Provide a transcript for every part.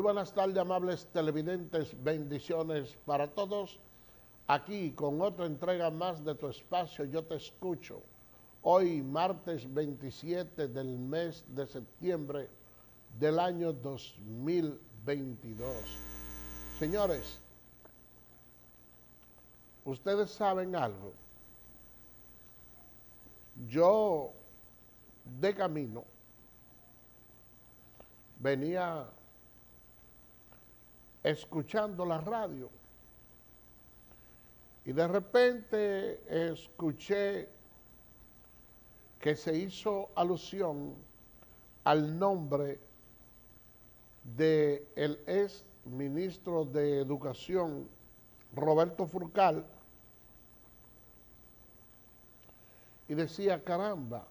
Muy buenas tardes, amables televidentes, bendiciones para todos. Aquí con otra entrega más de tu espacio, Yo Te Escucho. Hoy, martes 27 del mes de septiembre del año 2022. Señores, ustedes saben algo. Yo, de camino, venía escuchando la radio y de repente escuché que se hizo alusión al nombre del ex ministro de Educación, Roberto Furcal, y decía, caramba,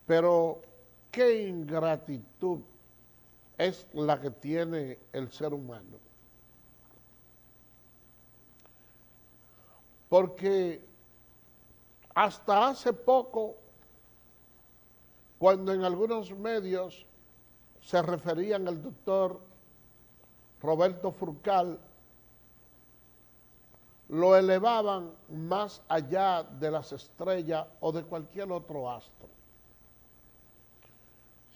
pero qué ingratitud es la que tiene el ser humano. Porque hasta hace poco, cuando en algunos medios se referían al doctor Roberto Furcal, lo elevaban más allá de las estrellas o de cualquier otro astro.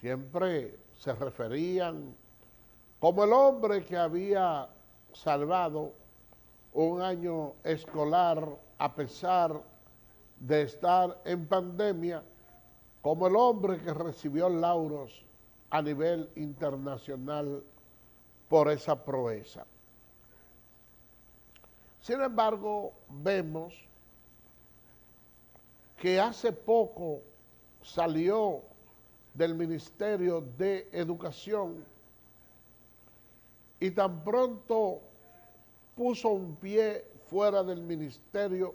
Siempre se referían como el hombre que había salvado un año escolar a pesar de estar en pandemia, como el hombre que recibió lauros a nivel internacional por esa proeza. Sin embargo, vemos que hace poco salió del Ministerio de Educación y tan pronto puso un pie fuera del ministerio,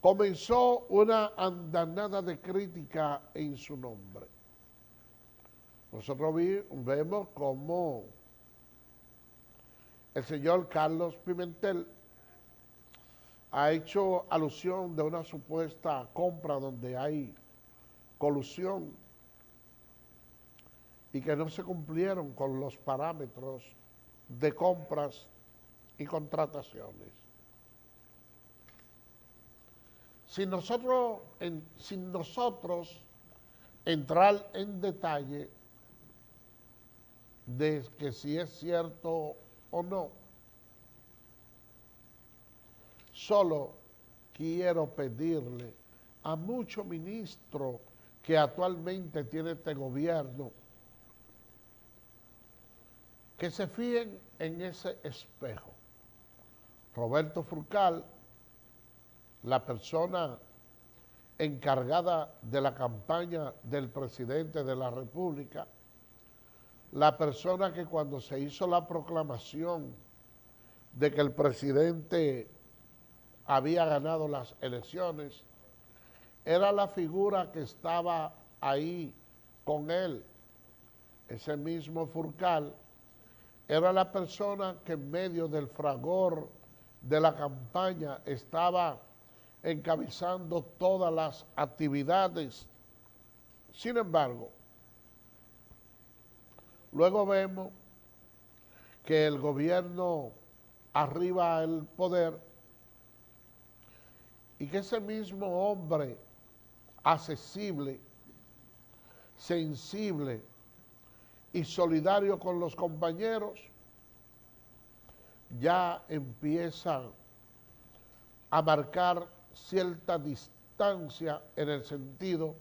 comenzó una andanada de crítica en su nombre. Nosotros vemos cómo el señor Carlos Pimentel ha hecho alusión de una supuesta compra donde hay colusión y que no se cumplieron con los parámetros de compras y contrataciones. Sin nosotros entrar en detalle de que si es cierto o no, solo quiero pedirle a muchos ministros que actualmente tiene este gobierno que se fíen en ese espejo. Roberto Furcal, la persona encargada de la campaña del presidente de la República, la persona que cuando se hizo la proclamación de que el presidente había ganado las elecciones, era la figura que estaba ahí con él. Ese mismo Furcal era la persona que en medio del fragor de la campaña estaba encabezando todas las actividades. Sin embargo, luego vemos que el gobierno arriba al poder y que ese mismo hombre accesible, sensible y solidario con los compañeros, ya empieza a marcar cierta distancia en el sentido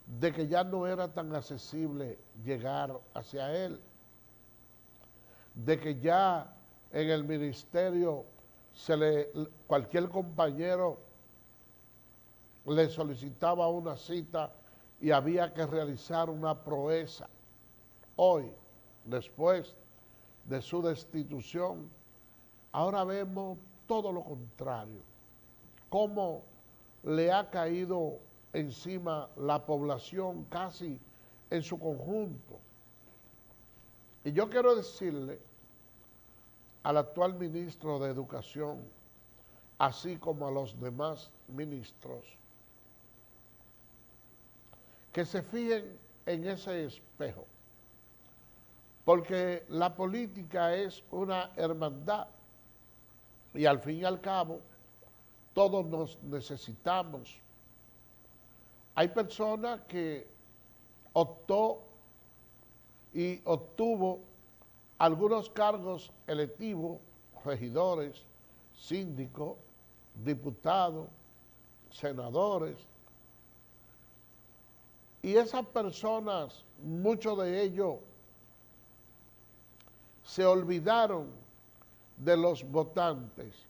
de que ya no era tan accesible llegar hacia él, de que ya en el ministerio cualquier compañero le solicitaba una cita y había que realizar una proeza. Hoy, después de su destitución, ahora vemos todo lo contrario, cómo le ha caído encima la población casi en su conjunto. Y yo quiero decirle al actual ministro de Educación, así como a los demás ministros, que se fijen en ese espejo, porque la política es una hermandad y al fin y al cabo todos nos necesitamos. Hay personas que optó y obtuvo algunos cargos electivos, regidores, síndicos, diputados, senadores, y esas personas, muchos de ellos, se olvidaron de los votantes,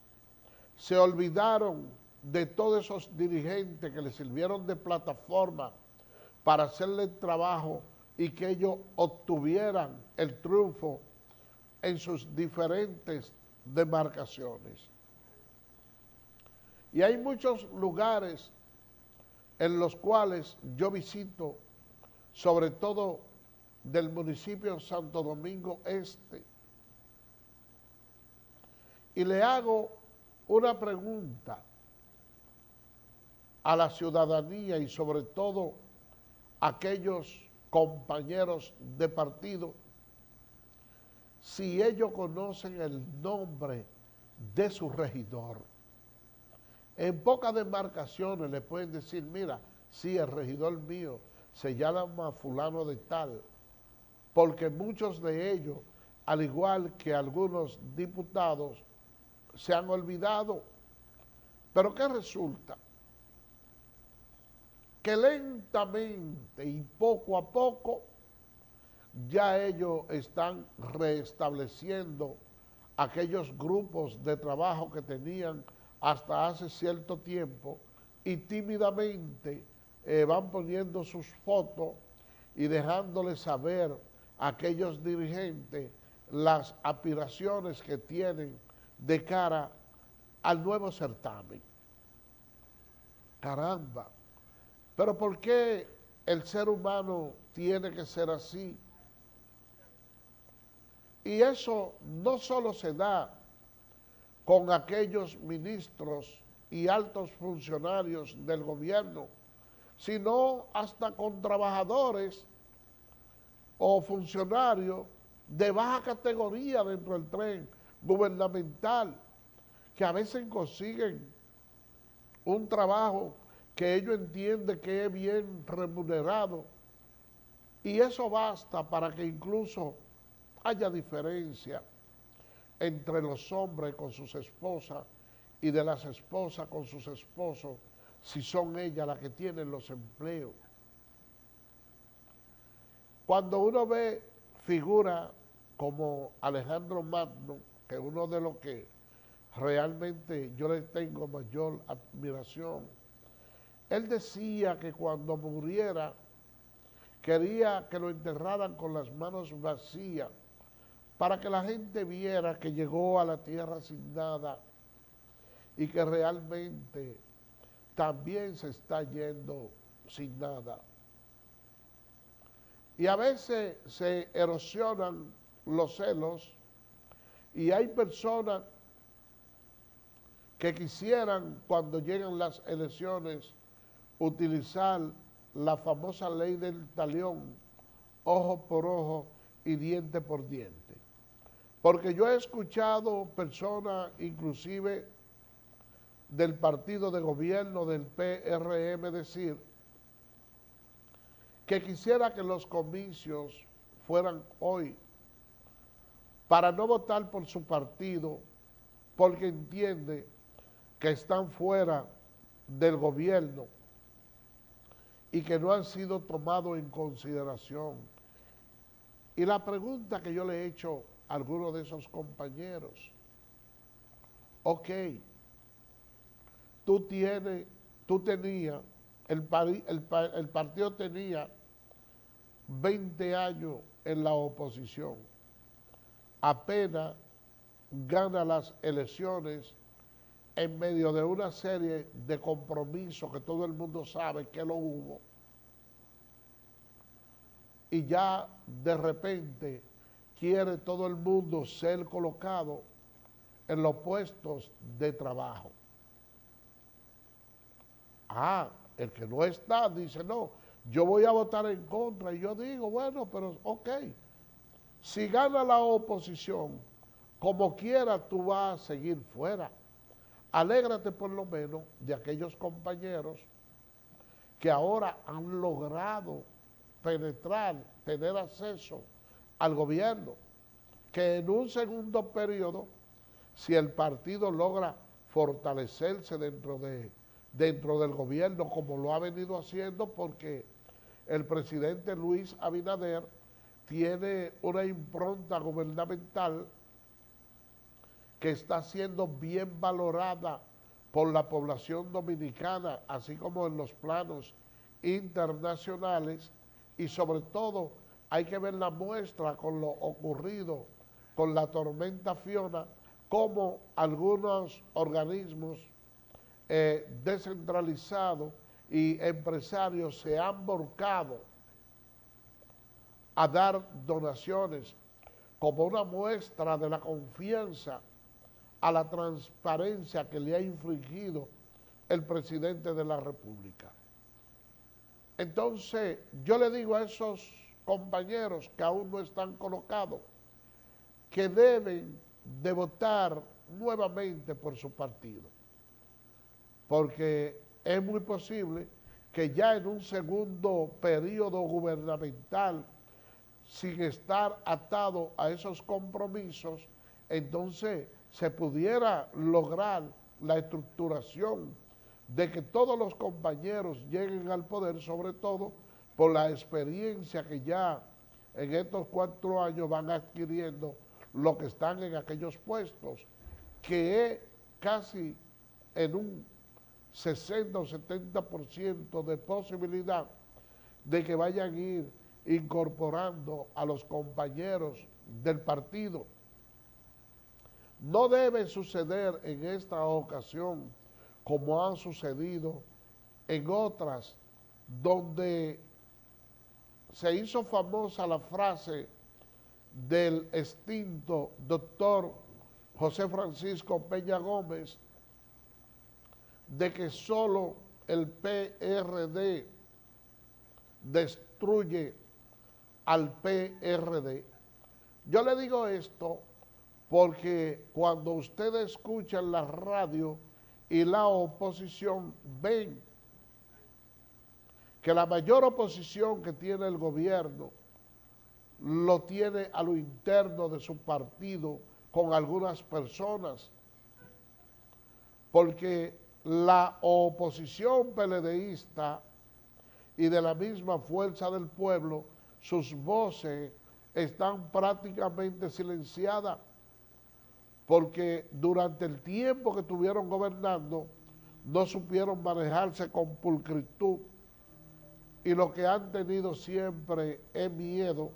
se olvidaron de todos esos dirigentes que les sirvieron de plataforma para hacerle el trabajo y que ellos obtuvieran el triunfo en sus diferentes demarcaciones. Y hay muchos lugares en los cuales yo visito, sobre todo del municipio de Santo Domingo Este, y le hago una pregunta a la ciudadanía y sobre todo a aquellos compañeros de partido, si ellos conocen el nombre de su regidor. En pocas demarcaciones le pueden decir, mira, sí, el regidor mío se llama fulano de tal, porque muchos de ellos, al igual que algunos diputados, se han olvidado. Pero ¿qué resulta? Que lentamente y poco a poco ya ellos están restableciendo aquellos grupos de trabajo que tenían hasta hace cierto tiempo y tímidamente van poniendo sus fotos y dejándoles saber a aquellos dirigentes las aspiraciones que tienen de cara al nuevo certamen. Caramba, pero ¿por qué el ser humano tiene que ser así? Y eso no solo se da con aquellos ministros y altos funcionarios del gobierno, sino hasta con trabajadores o funcionarios de baja categoría dentro del tren gubernamental, que a veces consiguen un trabajo que ellos entienden que es bien remunerado, y eso basta para que incluso haya diferencia entre los hombres con sus esposas y de las esposas con sus esposos, si son ellas las que tienen los empleos. Cuando uno ve figuras como Alejandro Magno, que es uno de los que realmente yo le tengo mayor admiración, él decía que cuando muriera quería que lo enterraran con las manos vacías, para que la gente viera que llegó a la tierra sin nada y que realmente también se está yendo sin nada. Y a veces se erosionan los celos y hay personas que quisieran, cuando llegan las elecciones, utilizar la famosa ley del talión, ojo por ojo y diente por diente. Porque yo he escuchado personas, inclusive del partido de gobierno del PRM, decir que quisiera que los comicios fueran hoy para no votar por su partido, porque entiende que están fuera del gobierno y que no han sido tomados en consideración. Y la pregunta que yo le he hecho a algunos de esos compañeros, ok, el partido tenía 20 años en la oposición, apenas gana las elecciones en medio de una serie de compromisos que todo el mundo sabe que lo hubo, y ya de repente quiere todo el mundo ser colocado en los puestos de trabajo. El que no está dice, no, yo voy a votar en contra. Y yo digo, bueno, pero ok, Si gana la oposición, como quiera tú vas a seguir fuera. Alégrate por lo menos de aquellos compañeros que ahora han logrado penetrar, tener acceso al gobierno, que en un segundo periodo, si el partido logra fortalecerse dentro del gobierno, como lo ha venido haciendo, porque el presidente Luis Abinader tiene una impronta gubernamental que está siendo bien valorada por la población dominicana, así como en los planos internacionales, y sobre todo hay que ver la muestra con lo ocurrido con la tormenta Fiona, como algunos organismos descentralizados y empresarios se han volcado a dar donaciones como una muestra de la confianza a la transparencia que le ha infligido el presidente de la República. Entonces, yo le digo a esos compañeros que aún no están colocados, que deben de votar nuevamente por su partido, porque es muy posible que ya en un segundo periodo gubernamental, sin estar atado a esos compromisos, entonces se pudiera lograr la estructuración de que todos los compañeros lleguen al poder, sobre todo por la experiencia que ya en estos 4 años van adquiriendo los que están en aquellos puestos, que es casi en un 60 o 70% de posibilidad de que vayan a ir incorporando a los compañeros del partido. No debe suceder en esta ocasión como han sucedido en otras, donde se hizo famosa la frase del extinto doctor José Francisco Peña Gómez, de que solo el PRD destruye al PRD. Yo le digo esto porque cuando ustedes escuchan la radio y la oposición, ven que la mayor oposición que tiene el gobierno lo tiene a lo interno de su partido con algunas personas, porque la oposición PLDista y de la misma Fuerza del Pueblo, sus voces están prácticamente silenciadas, porque durante el tiempo que estuvieron gobernando no supieron manejarse con pulcritud, y lo que han tenido siempre es miedo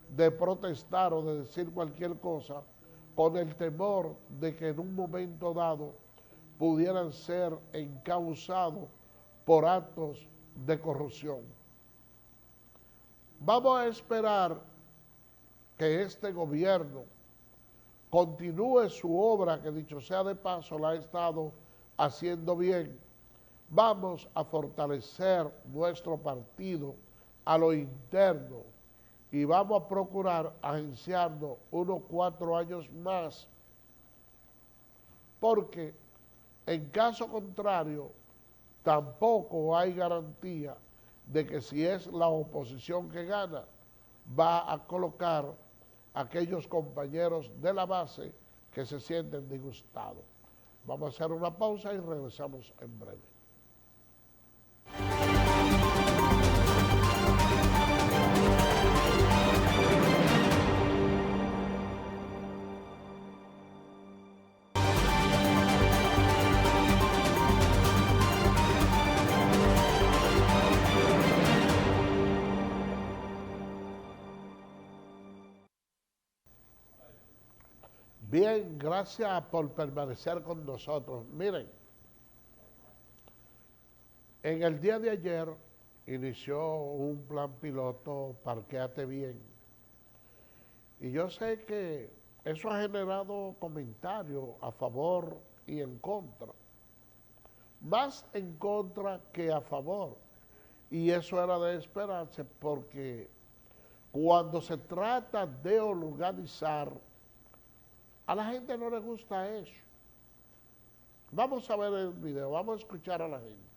de protestar o de decir cualquier cosa, con el temor de que en un momento dado pudieran ser encausados por actos de corrupción. Vamos a esperar que este gobierno continúe su obra, que dicho sea de paso la ha estado haciendo bien. Vamos a fortalecer nuestro partido a lo interno y vamos a procurar agenciarnos unos 4 años más, porque en caso contrario tampoco hay garantía de que si es la oposición que gana, va a colocar a aquellos compañeros de la base que se sienten disgustados. Vamos a hacer una pausa y regresamos en breve. Bien, gracias por permanecer con nosotros. Miren, en el día de ayer inició un plan piloto Parquéate Bien. Y yo sé que eso ha generado comentarios a favor y en contra. Más en contra que a favor. Y eso era de esperarse, porque cuando se trata de organizar, a la gente no le gusta eso. Vamos a ver el video, vamos a escuchar a la gente.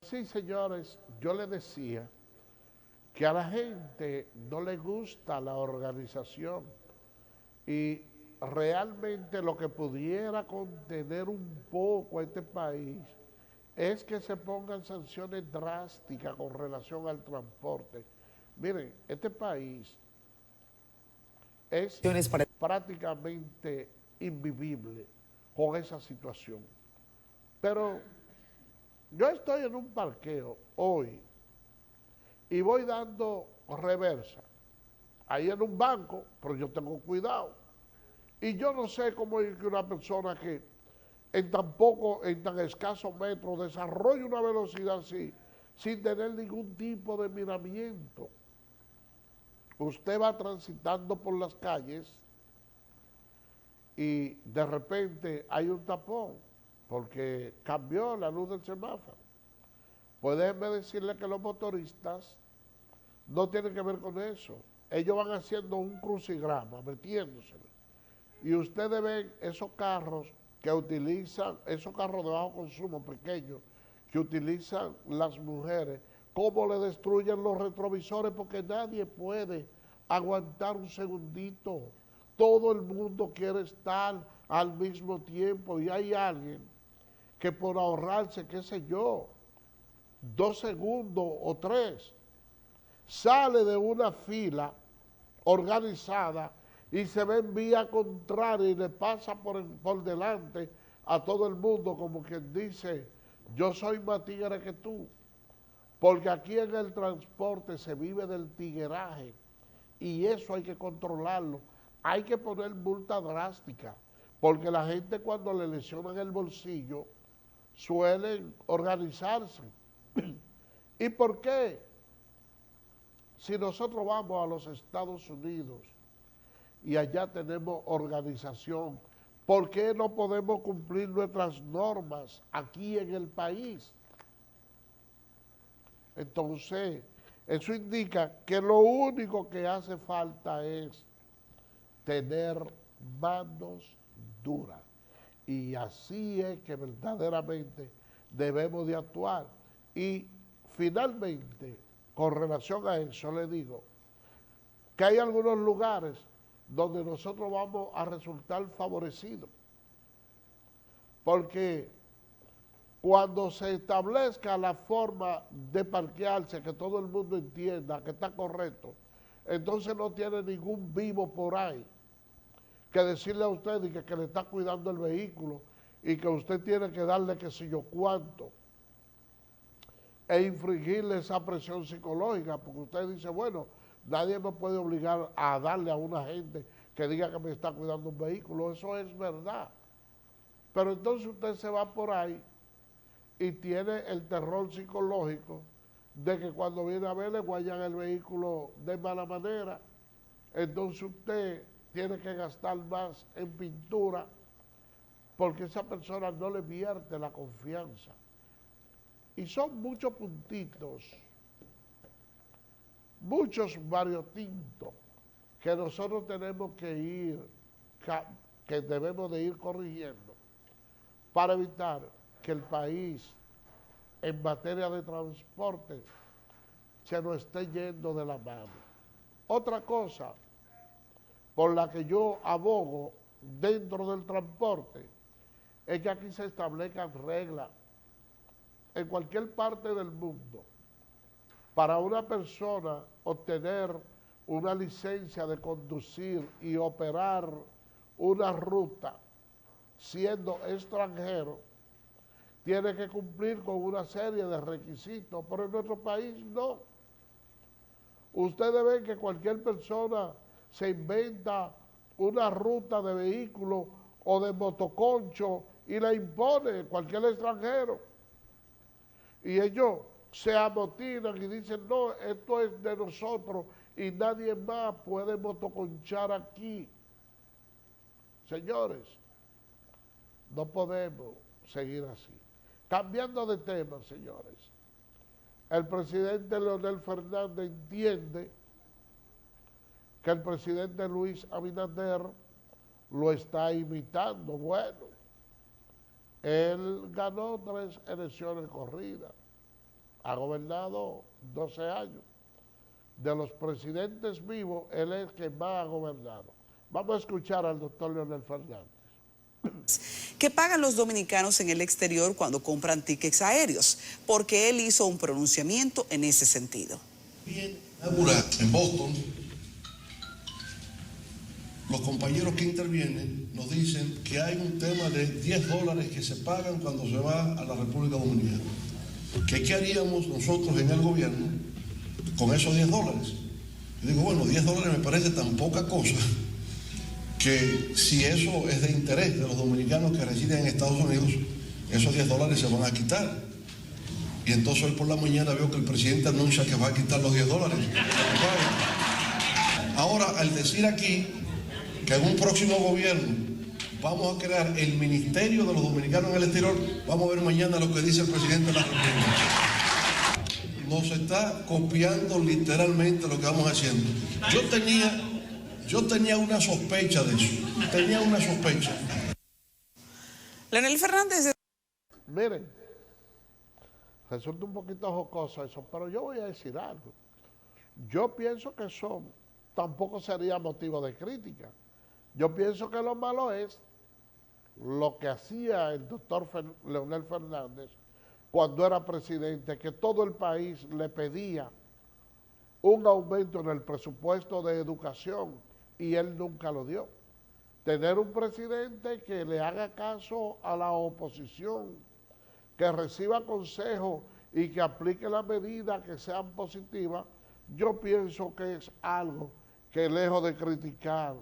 Sí, señores, yo les decía que a la gente no le gusta la organización y realmente lo que pudiera contener un poco a este país es que se pongan sanciones drásticas con relación al transporte. Miren, este país es prácticamente invivible con esa situación. Pero yo estoy en un parqueo hoy y voy dando reversa. Ahí en un banco, pero yo tengo cuidado. Y yo no sé cómo es que una persona que en tan escasos metros desarrolla una velocidad así, sin tener ningún tipo de miramiento. Usted va transitando por las calles y de repente hay un tapón porque cambió la luz del semáforo. Pues déjenme decirle que los motoristas no tienen que ver con eso. Ellos van haciendo un crucigrama, metiéndoselo. Y ustedes ven esos carros que utilizan, esos carros de bajo consumo pequeños, que utilizan las mujeres, cómo le destruyen los retrovisores porque nadie puede aguantar un segundito. Todo el mundo quiere estar al mismo tiempo y hay alguien que por ahorrarse, qué sé yo, 2 segundos o 3, sale de una fila organizada y se ve en vía contraria y le pasa por delante a todo el mundo como quien dice, yo soy más tigre que tú. Porque aquí en el transporte se vive del tigueraje y eso hay que controlarlo. Hay que poner multa drástica, porque la gente cuando le lesionan el bolsillo suelen organizarse. ¿Y por qué? Si nosotros vamos a los Estados Unidos y allá tenemos organización, ¿por qué no podemos cumplir nuestras normas aquí en el país? Entonces, eso indica que lo único que hace falta es tener manos duras. Y así es que verdaderamente debemos de actuar. Y finalmente, con relación a eso, le digo que hay algunos lugares donde nosotros vamos a resultar favorecidos. Porque cuando se establezca la forma de parquearse, que todo el mundo entienda que está correcto, entonces no tiene ningún vivo por ahí que decirle a usted que le está cuidando el vehículo y que usted tiene que darle qué sé yo cuánto e infringirle esa presión psicológica, porque usted dice, bueno, nadie me puede obligar a darle a una gente que diga que me está cuidando un vehículo, eso es verdad. Pero entonces usted se va por ahí y tiene el terror psicológico de que cuando viene a ver le guayan el vehículo de mala manera, entonces usted tiene que gastar más en pintura porque esa persona no le vierte la confianza. Y son muchos puntitos, muchos variotintos que nosotros tenemos que debemos de ir corrigiendo para evitar que el país en materia de transporte se nos esté yendo de la mano. Otra cosa por la que yo abogo dentro del transporte es que aquí se establezcan reglas en cualquier parte del mundo para una persona obtener una licencia de conducir y operar una ruta siendo extranjero, tiene que cumplir con una serie de requisitos, pero en nuestro país no. Ustedes ven que cualquier persona se inventa una ruta de vehículo o de motoconcho y la impone cualquier extranjero. Y ellos se amotinan y dicen, no, esto es de nosotros y nadie más puede motoconchar aquí. Señores, no podemos seguir así. Cambiando de tema, señores, el presidente Leonel Fernández entiende que el presidente Luis Abinader lo está imitando. Bueno, él ganó 3 elecciones corridas, ha gobernado 12 años. De los presidentes vivos, él es el que más ha gobernado. Vamos a escuchar al doctor Leonel Fernández. ¿Qué pagan los dominicanos en el exterior cuando compran tickets aéreos? Porque él hizo un pronunciamiento en ese sentido. Bien, en Boston, los compañeros que intervienen nos dicen que hay un tema de $10 que se pagan cuando se va a la República Dominicana. ¿Qué haríamos nosotros en el gobierno con esos $10? Yo digo, bueno, $10 me parece tan poca cosa que si eso es de interés de los dominicanos que residen en Estados Unidos, esos $10 se van a quitar. Y entonces hoy por la mañana veo que el presidente anuncia que va a quitar los $10. Ahora, al decir aquí que en un próximo gobierno vamos a crear el Ministerio de los Dominicanos en el Exterior, vamos a ver mañana lo que dice el presidente de la República. Nos está copiando literalmente lo que vamos haciendo. Yo tenía una sospecha de eso. Tenía una sospecha. Leonel Fernández. Miren, resulta un poquito jocoso eso, pero yo voy a decir algo. Yo pienso que eso tampoco sería motivo de crítica. Yo pienso que lo malo es lo que hacía el doctor Leonel Fernández cuando era presidente, que todo el país le pedía un aumento en el presupuesto de educación y él nunca lo dio. Tener un presidente que le haga caso a la oposición, que reciba consejos y que aplique las medidas que sean positivas, yo pienso que es algo que lejos de criticar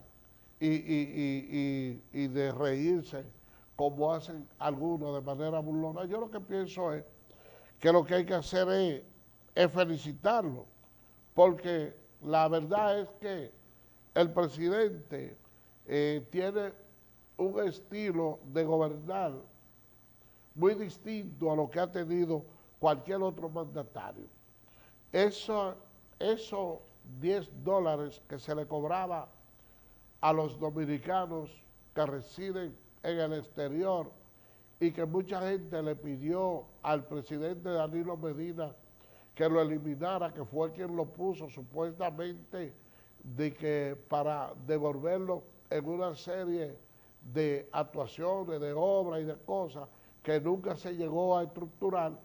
y de reírse, como hacen algunos de manera burlona, yo lo que pienso es que lo que hay que hacer es felicitarlo, porque la verdad es que el presidente tiene un estilo de gobernar muy distinto a lo que ha tenido cualquier otro mandatario. Esos $10 que se le cobraba a los dominicanos que residen en el exterior y que mucha gente le pidió al presidente Danilo Medina que lo eliminara, que fue quien lo puso supuestamente de que para devolverlo en una serie de actuaciones, de obras y de cosas que nunca se llegó a estructurar,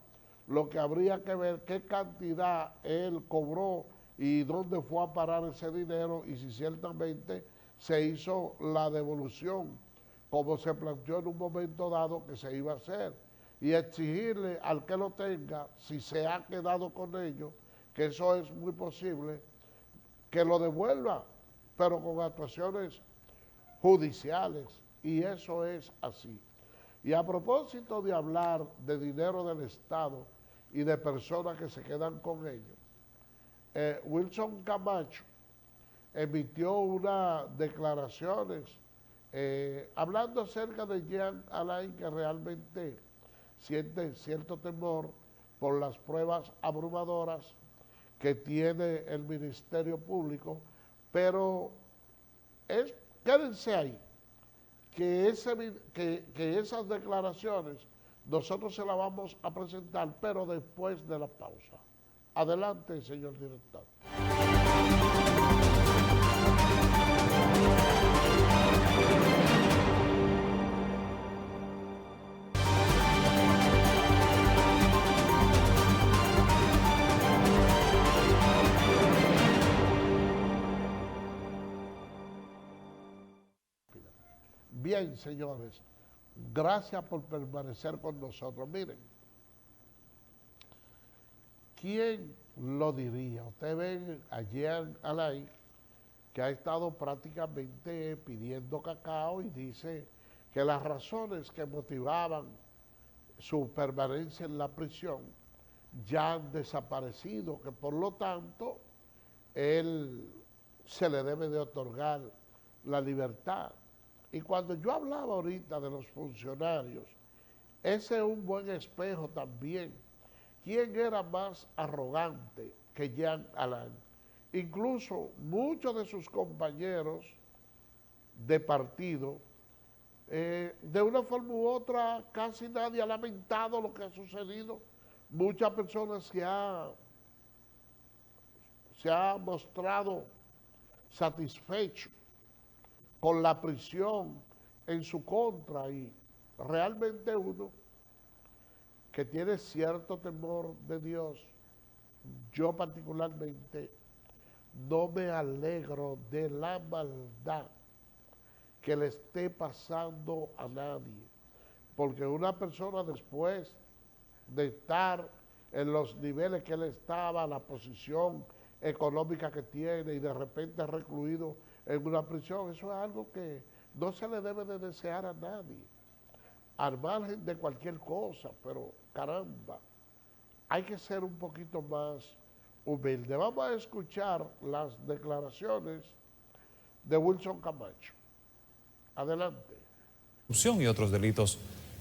lo que habría que ver qué cantidad él cobró y dónde fue a parar ese dinero y si ciertamente se hizo la devolución como se planteó en un momento dado que se iba a hacer, y exigirle al que lo tenga, si se ha quedado con ellos, que eso es muy posible, que lo devuelva, pero con actuaciones judiciales, y eso es así. Y a propósito de hablar de dinero del Estado y de personas que se quedan con ellos, Wilson Camacho emitió unas declaraciones hablando acerca de Jean Alain, que realmente siente cierto temor por las pruebas abrumadoras que tiene el Ministerio Público, pero quédense ahí, que esas declaraciones nosotros se las vamos a presentar, pero después de la pausa. Adelante, señor director. Bien, señores, gracias por permanecer con nosotros. Miren, ¿quién lo diría? Ustedes ven a Jean Alain, que ha estado prácticamente pidiendo cacao y dice que las razones que motivaban su permanencia en la prisión ya han desaparecido, que por lo tanto él se le debe de otorgar la libertad. Y cuando yo hablaba ahorita de los funcionarios, ese es un buen espejo también. ¿Quién era más arrogante que Jean Alain? Incluso muchos de sus compañeros de partido, de una forma u otra, casi nadie ha lamentado lo que ha sucedido. Muchas personas se han mostrado satisfechos con la prisión en su contra, y realmente uno que tiene cierto temor de Dios, yo particularmente no me alegro de la maldad que le esté pasando a nadie, porque una persona después de estar en los niveles que él estaba, la posición económica que tiene y de repente recluido en una prisión, eso es algo que no se le debe de desear a nadie, al margen de cualquier cosa, pero caramba, hay que ser un poquito más humilde. Vamos a escuchar las declaraciones de Wilson Camacho. Adelante. Corrupción y otros delitos.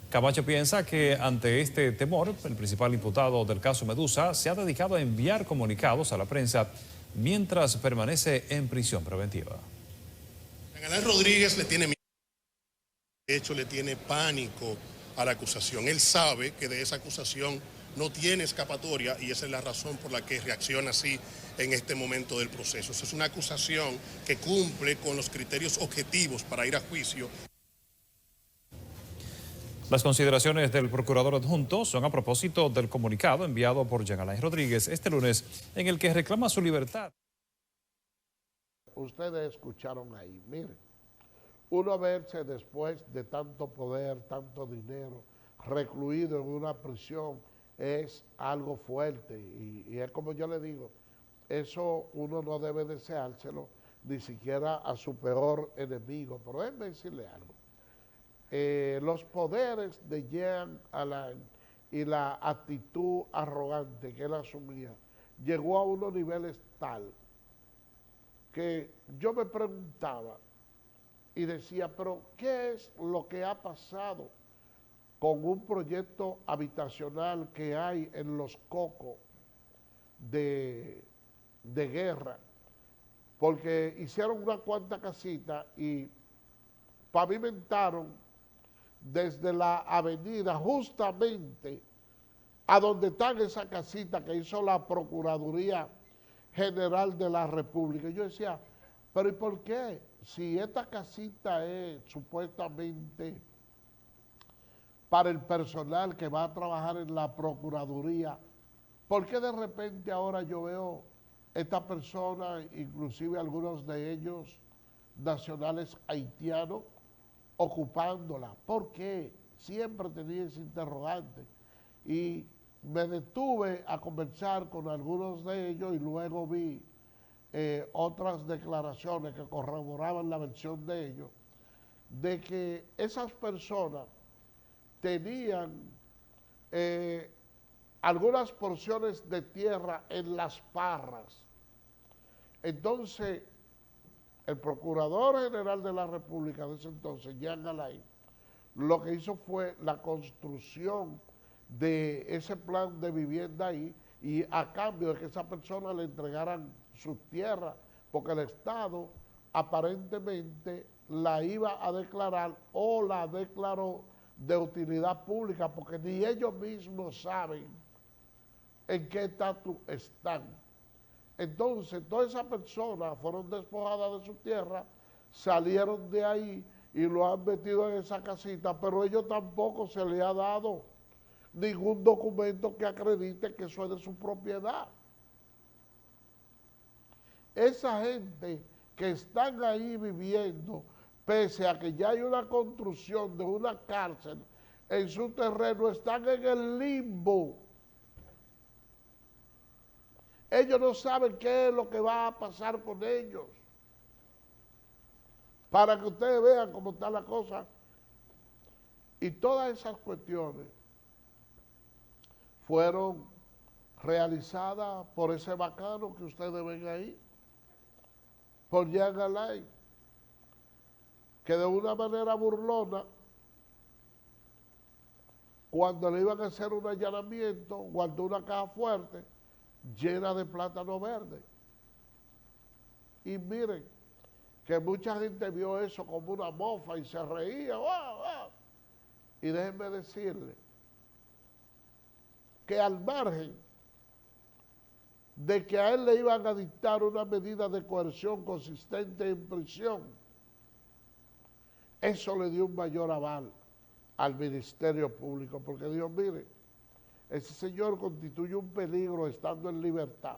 Camacho piensa que ante este temor, el principal imputado del caso Medusa se ha dedicado a enviar comunicados a la prensa mientras permanece en prisión preventiva. Alain Rodríguez le tiene miedo, de hecho le tiene pánico a la acusación. Él sabe que de esa acusación no tiene escapatoria y esa es la razón por la que reacciona así en este momento del proceso. Esa es una acusación que cumple con los criterios objetivos para ir a juicio. Las consideraciones del procurador adjunto son a propósito del comunicado enviado por Jean Alain Rodríguez este lunes en el que reclama su libertad. Ustedes escucharon ahí, miren, uno verse después de tanto poder, tanto dinero, recluido en una prisión, es algo fuerte y es como yo le digo, eso uno no debe deseárselo ni siquiera a su peor enemigo. Pero déjenme decirle algo. Los poderes de Jean Alain y la actitud arrogante que él asumía llegó a unos niveles tal que yo me preguntaba y decía, pero ¿qué es lo que ha pasado con un proyecto habitacional que hay en Los Cocos de Guerra? Porque hicieron una cuanta casita y pavimentaron desde la avenida justamente a donde están esa casita que hizo la Procuraduría General de la República. Y yo decía, pero ¿y por qué? Si esta casita es supuestamente para el personal que va a trabajar en la Procuraduría, ¿por qué de repente ahora yo veo esta persona, inclusive algunos de ellos nacionales haitianos, ocupándola? ¿Por qué? Siempre tenía ese interrogante. Y me detuve a conversar con algunos de ellos y luego vi otras declaraciones que corroboraban la versión de ellos, de que esas personas tenían algunas porciones de tierra en Las Parras. Entonces, el Procurador General de la República de ese entonces, Jean Alain, lo que hizo fue la construcción de ese plan de vivienda ahí, y a cambio de que esa persona le entregaran su tierra, porque el Estado aparentemente la iba a declarar o la declaró de utilidad pública, porque ni ellos mismos saben en qué estatus están. Entonces, todas esas personas fueron despojadas de su tierra, salieron de ahí y lo han metido en esa casita, pero ellos tampoco se les ha dado ningún documento que acredite que eso es de su propiedad. Esa gente que están ahí viviendo pese a que ya hay una construcción de una cárcel en su terreno, están en el limbo. Ellos no saben qué es lo que va a pasar con ellos. Para que ustedes vean cómo está la cosa. Y todas esas cuestiones fueron realizadas por ese bacano que ustedes ven ahí, por Jean Alain, que de una manera burlona, cuando le iban a hacer un allanamiento, guardó una caja fuerte llena de plátano verde. Y miren, que mucha gente vio eso como una mofa y se reía. ¡Wow, wow! Y déjenme decirle que al margen de que a él le iban a dictar una medida de coerción consistente en prisión, eso le dio un mayor aval al Ministerio Público, porque dijo, mire, ese señor constituye un peligro estando en libertad,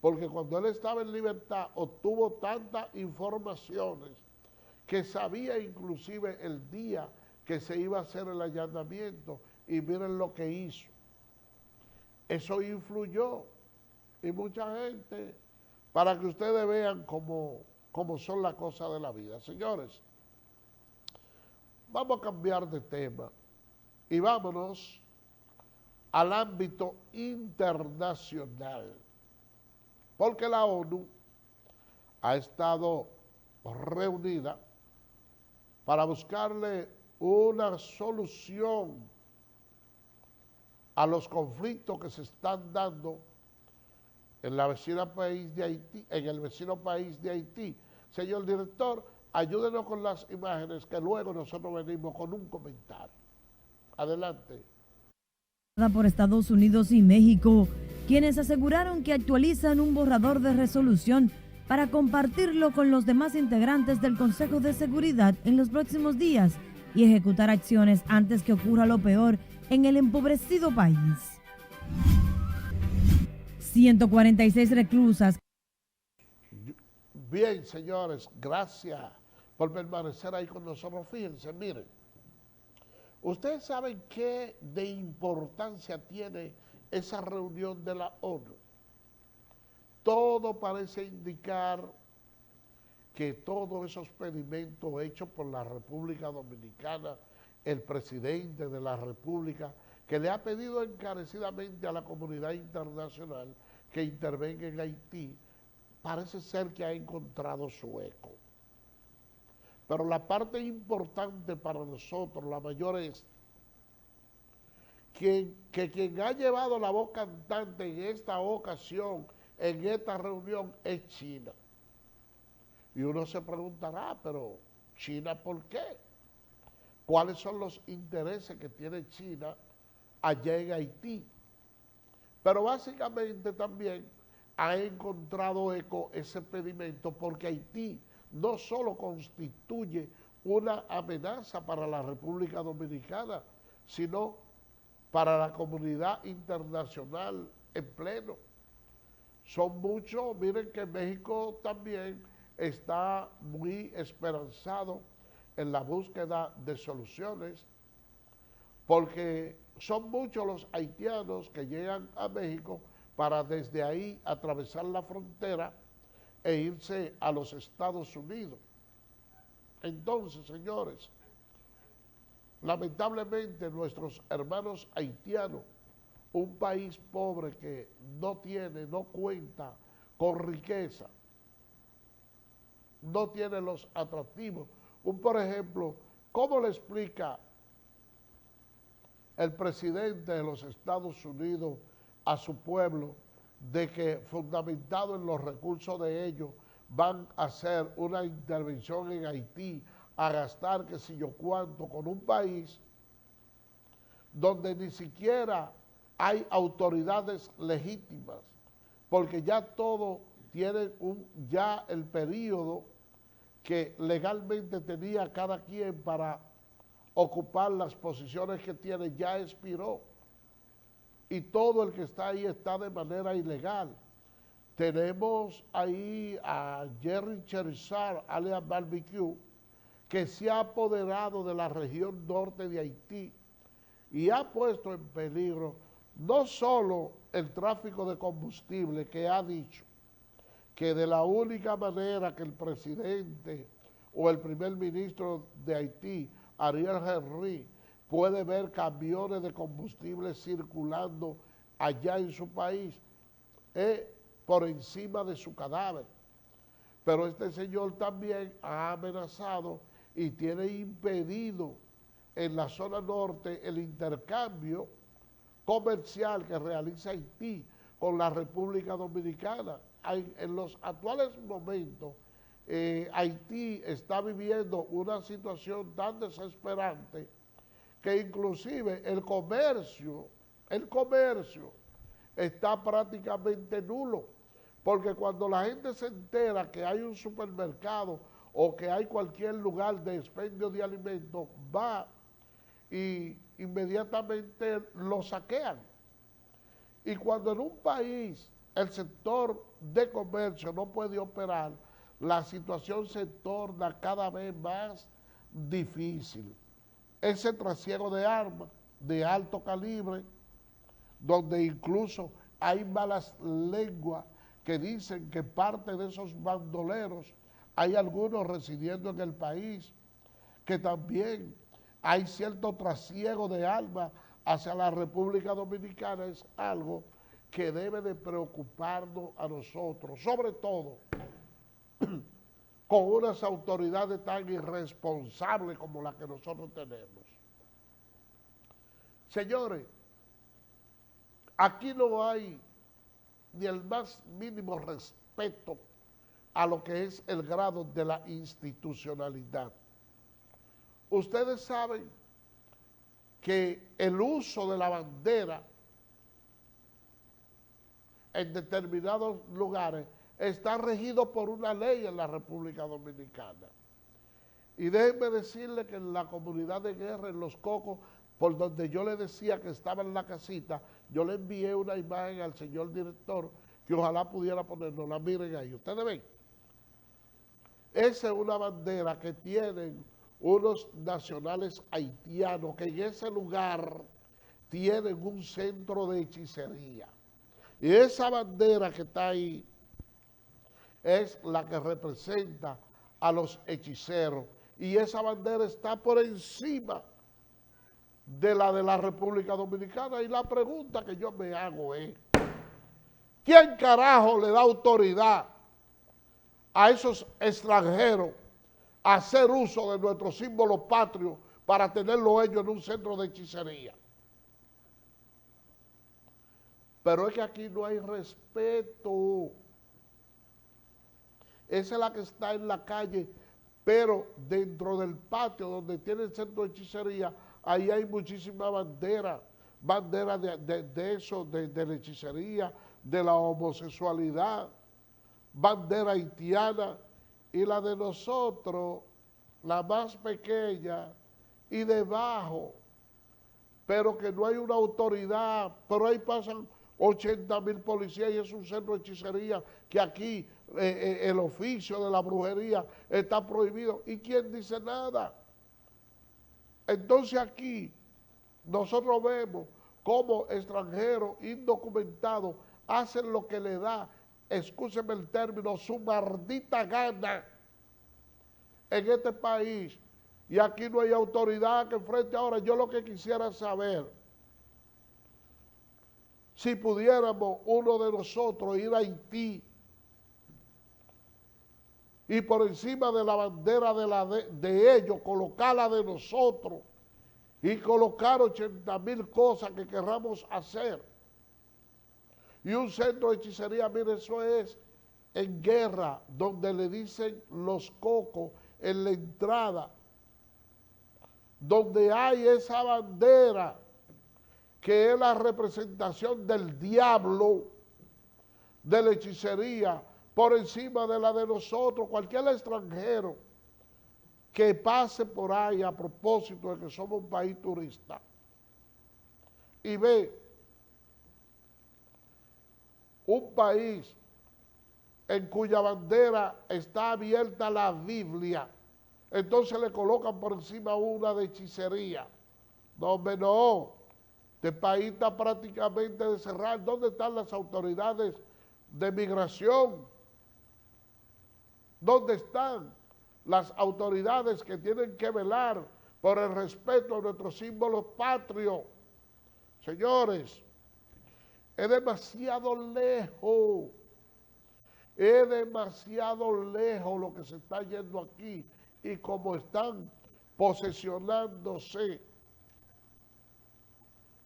porque cuando él estaba en libertad obtuvo tantas informaciones que sabía inclusive el día que se iba a hacer el allanamiento, y miren lo que hizo. Eso influyó, y mucha gente, para que ustedes vean cómo son las cosas de la vida. Señores, vamos a cambiar de tema y vámonos al ámbito internacional, porque la ONU ha estado reunida para buscarle una solución a los conflictos que se están dando en la vecina país de Haití, en el vecino país de Haití. Señor director, ayúdenos con las imágenes que luego nosotros venimos con un comentario. Adelante. Por Estados Unidos y México, quienes aseguraron que actualizan un borrador de resolución para compartirlo con los demás integrantes del Consejo de Seguridad en los próximos días y ejecutar acciones antes que ocurra lo peor en el empobrecido país. 146 reclusas. Bien, señores, gracias por permanecer ahí con nosotros. Fíjense, miren, ustedes saben qué de importancia tiene esa reunión de la ONU. Todo parece indicar que todos esos pedimentos hechos por la República Dominicana, el presidente de la República, que le ha pedido encarecidamente a la comunidad internacional que intervenga en Haití, parece ser que ha encontrado su eco. Pero la parte importante para nosotros, la mayor, es que quien ha llevado la voz cantante en esta ocasión, en esta reunión, es China. Y uno se preguntará, pero ¿China por qué? ¿Cuáles son los intereses que tiene China allá en Haití? Pero básicamente también ha encontrado eco ese pedimento porque Haití no solo constituye una amenaza para la República Dominicana, sino para la comunidad internacional en pleno. Son muchos, miren que México también está muy esperanzado en la búsqueda de soluciones, porque son muchos los haitianos que llegan a México para desde ahí atravesar la frontera e irse a los Estados Unidos. Entonces, señores, lamentablemente nuestros hermanos haitianos, un país pobre que no tiene, no cuenta con riqueza, no tiene los atractivos. Por ejemplo, ¿cómo le explica el presidente de los Estados Unidos a su pueblo de que, fundamentado en los recursos de ellos, van a hacer una intervención en Haití a gastar qué sé yo cuánto con un país donde ni siquiera hay autoridades legítimas, porque ya todo tiene ya el periodo que legalmente tenía cada quien para ocupar las posiciones que tiene ya expiró, y todo el que está ahí está de manera ilegal. Tenemos ahí a Jerry Cherizard, alias Barbecue, que se ha apoderado de la región norte de Haití y ha puesto en peligro no solo el tráfico de combustible, que ha dicho que de la única manera que el presidente o el primer ministro de Haití, Ariel Henry, puede ver camiones de combustible circulando allá en su país, es por encima de su cadáver. Pero este señor también ha amenazado y tiene impedido en la zona norte el intercambio comercial que realiza Haití con la República Dominicana. En los actuales momentos, Haití está viviendo una situación tan desesperante que inclusive el comercio está prácticamente nulo, porque cuando la gente se entera que hay un supermercado o que hay cualquier lugar de expendio de alimentos, va y inmediatamente lo saquean. Y cuando en un país el sector de comercio no puede operar, la situación se torna cada vez más difícil. Ese trasiego de armas de alto calibre, donde incluso hay malas lenguas que dicen que parte de esos bandoleros, hay algunos residiendo en el país, que también hay cierto trasiego de armas hacia la República Dominicana, es algo que debe de preocuparnos a nosotros, sobre todo con unas autoridades tan irresponsables como las que nosotros tenemos. Señores, aquí no hay ni el más mínimo respeto a lo que es el grado de la institucionalidad. Ustedes saben que el uso de la bandera en determinados lugares está regido por una ley en la República Dominicana. Y déjenme decirle que en la comunidad de Guerra, en Los Cocos, por donde yo le decía que estaba en la casita, yo le envié una imagen al señor director que ojalá pudiera ponernos, miren ahí, ustedes ven. Esa es una bandera que tienen unos nacionales haitianos que en ese lugar tienen un centro de hechicería. Y esa bandera que está ahí es la que representa a los hechiceros. Y esa bandera está por encima de la República Dominicana. Y la pregunta que yo me hago es, ¿quién carajo le da autoridad a esos extranjeros a hacer uso de nuestros símbolos patrios para tenerlo ellos en un centro de hechicería? Pero es que aquí no hay respeto. Esa es la que está en la calle, pero dentro del patio donde tiene el centro de hechicería, ahí hay muchísimas banderas de eso, de la hechicería, de la homosexualidad, bandera haitiana, y la de nosotros, la más pequeña, y debajo, pero que no hay una autoridad, pero ahí pasan 80,000 policías y es un centro de hechicería que aquí el oficio de la brujería está prohibido. ¿Y quién dice nada? Entonces aquí nosotros vemos cómo extranjeros indocumentados hacen lo que le da, excúsenme el término, su maldita gana en este país. Y aquí no hay autoridad que enfrente. Ahora, yo lo que quisiera saber, si pudiéramos uno de nosotros ir a Haití y por encima de la bandera de ellos colocar la de nosotros y colocar 80,000 cosas que querramos hacer. Y un centro de hechicería, mire, eso es en Guerra, donde le dicen Los Cocos, en la entrada, donde hay esa bandera que es la representación del diablo, de la hechicería, por encima de la de nosotros. Cualquier extranjero que pase por ahí a propósito de que somos un país turista y ve un país en cuya bandera está abierta la Biblia, entonces le colocan por encima una de hechicería. No, hombre, no. Este país está prácticamente de cerrar. ¿Dónde están las autoridades de migración? ¿Dónde están las autoridades que tienen que velar por el respeto a nuestros símbolos patrios? Señores, es demasiado lejos. Es demasiado lejos lo que se está yendo aquí y cómo están posesionándose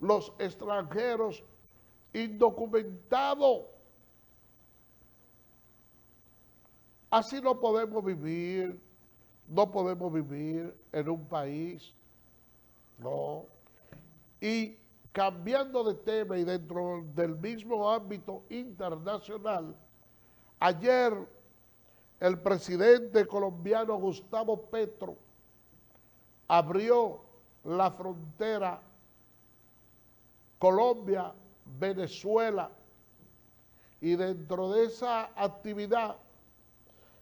los extranjeros indocumentados. Así no podemos vivir en un país, no. Y cambiando de tema y dentro del mismo ámbito internacional, ayer el presidente colombiano Gustavo Petro abrió la frontera Colombia-Venezuela y dentro de esa actividad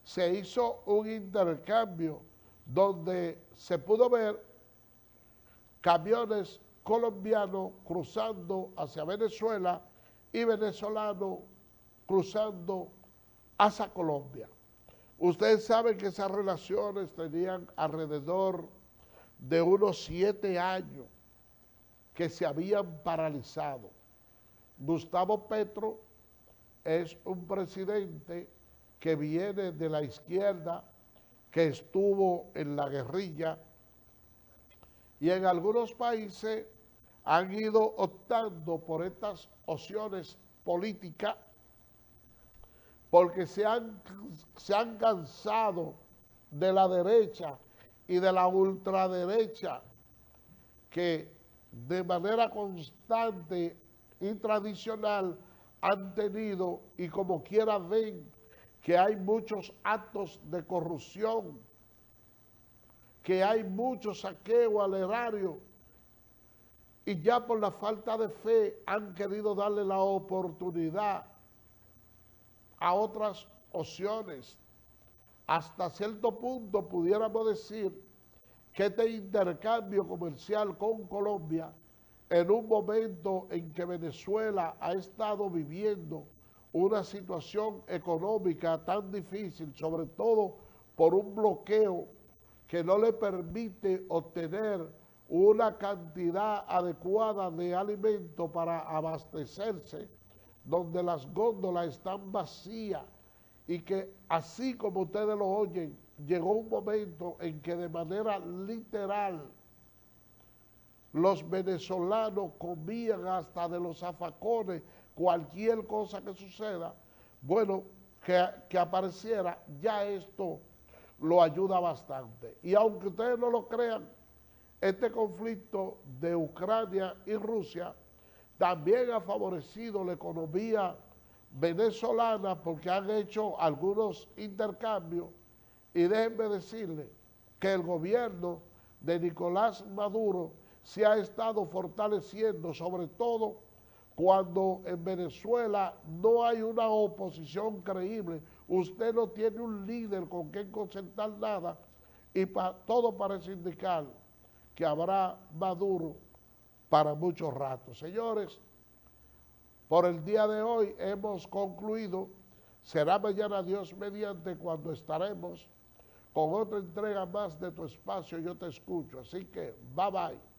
se hizo un intercambio donde se pudo ver camiones colombianos cruzando hacia Venezuela y venezolanos cruzando hacia Colombia. Ustedes saben que esas relaciones tenían alrededor de unos 7 años que se habían paralizado. Gustavo Petro es un presidente que viene de la izquierda, que estuvo en la guerrilla, y en algunos países han ido optando por estas opciones políticas porque se han cansado de la derecha y de la ultraderecha que de manera constante y tradicional han tenido, y como quiera ven que hay muchos actos de corrupción, que hay mucho saqueo al erario, y ya por la falta de fe han querido darle la oportunidad a otras opciones. Hasta cierto punto pudiéramos decir que este intercambio comercial con Colombia, en un momento en que Venezuela ha estado viviendo una situación económica tan difícil, sobre todo por un bloqueo que no le permite obtener una cantidad adecuada de alimentos para abastecerse, donde las góndolas están vacías y que así como ustedes lo oyen, llegó un momento en que de manera literal los venezolanos comían hasta de los zafacones cualquier cosa que suceda, bueno, que apareciera, ya esto lo ayuda bastante. Y aunque ustedes no lo crean, este conflicto de Ucrania y Rusia también ha favorecido la economía venezolana porque han hecho algunos intercambios, y déjenme decirles que el gobierno de Nicolás Maduro se ha estado fortaleciendo, sobre todo cuando en Venezuela no hay una oposición creíble, usted no tiene un líder con quien concertar nada, y todo parece indicar que habrá Maduro para mucho rato. Señores, por el día de hoy hemos concluido. Será mañana Dios mediante cuando estaremos con otra entrega más de tu espacio Yo Te Escucho. Así que, bye bye.